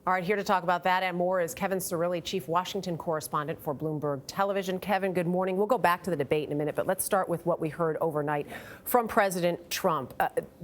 All right, here to talk about that and more is Kevin Cirilli, Chief Washington Correspondent for Bloomberg Television. Kevin, good morning. We'll go back to the debate in a minute, but let's start with what we heard overnight from President Trump.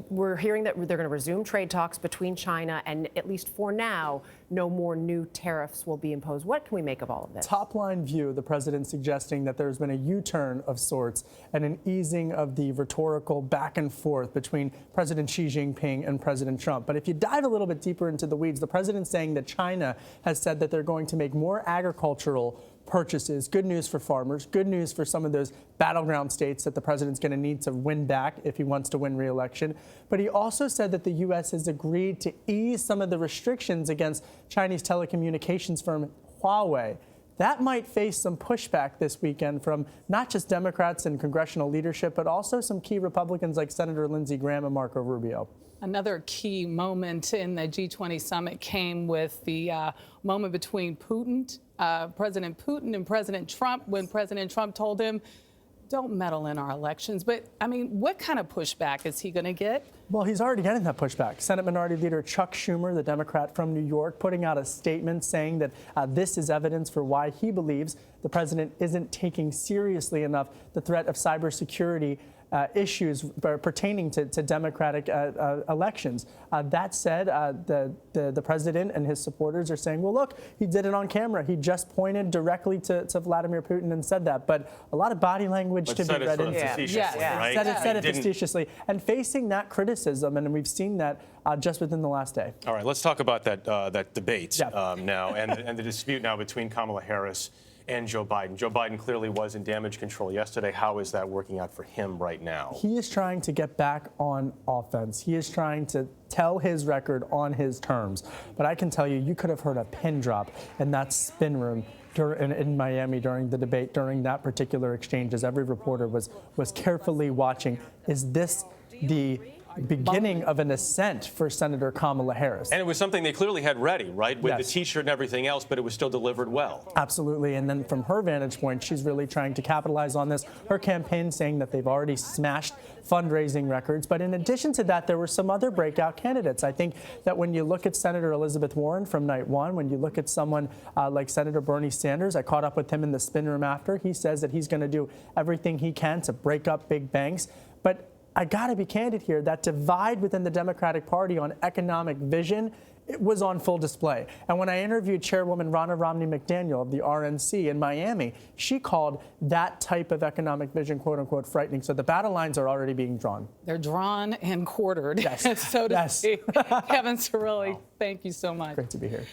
We're hearing that they're going to resume trade talks between China, and at least for now, no more new tariffs will be imposed. What can we make of all of this? Top line view, the president suggesting that there's been a U-turn of sorts and an easing of the rhetorical back and forth between President Xi Jinping and President Trump. But if you dive a little bit deeper into the weeds, the president's saying that China has said that they're going to make more agricultural purchases. Good news for farmers, good news for some of those battleground states that the president's going to need to win back if he wants to win re-election. But he also said that the U.S. has agreed to ease some of the restrictions against Chinese telecommunications firm Huawei. That might face some pushback this weekend from not just Democrats and congressional leadership, but also some key Republicans like Senator Lindsey Graham and Marco Rubio. Another key moment in the G20 summit came with the moment between President Putin and President Trump, when President Trump told him, don't meddle in our elections. But, I mean, what kind of pushback is he going to get? Well, he's already getting that pushback. Senate Minority Leader Chuck Schumer, the Democrat from New York, putting out a statement saying that this is evidence for why he believes the president isn't taking seriously enough the threat of cybersecurity issues pertaining to democratic elections. That said, the president and his supporters are saying, well, look, he did it on camera. He just pointed directly to Vladimir Putin and said that. But a lot of body language to be read into it. Right? Said it facetiously. And facing that criticism, and we've seen that just within the last day. All right, let's talk about that debate now and the dispute now between Kamala Harris and Joe Biden. Joe Biden clearly was in damage control yesterday. How is that working out for him right now? He is trying to get back on offense. He is trying to tell his record on his terms. But I can tell you, you could have heard a pin drop in that spin room in Miami during the debate, during that particular exchange, as every reporter was carefully watching. Is this the beginning of an ascent for Senator Kamala Harris? And it was something they clearly had ready, right? With the T-shirt and everything else, but it was still delivered well. Absolutely. And then from her vantage point, she's really trying to capitalize on this. Her campaign saying that they've already smashed fundraising records. But in addition to that, there were some other breakout candidates. I think that when you look at Senator Elizabeth Warren from night one, when you look at someone like Senator Bernie Sanders, I caught up with him in the spin room after. He says that he's going to do everything he can to break up big banks. But I got to be candid here, that divide within the Democratic Party on economic vision, it was on full display. And when I interviewed Chairwoman Ronna Romney McDaniel of the RNC in Miami, she called that type of economic vision, quote unquote, frightening. So the battle lines are already being drawn. They're drawn and quartered, yes. so to speak. Kevin Cirilli, thank you so much. Great to be here.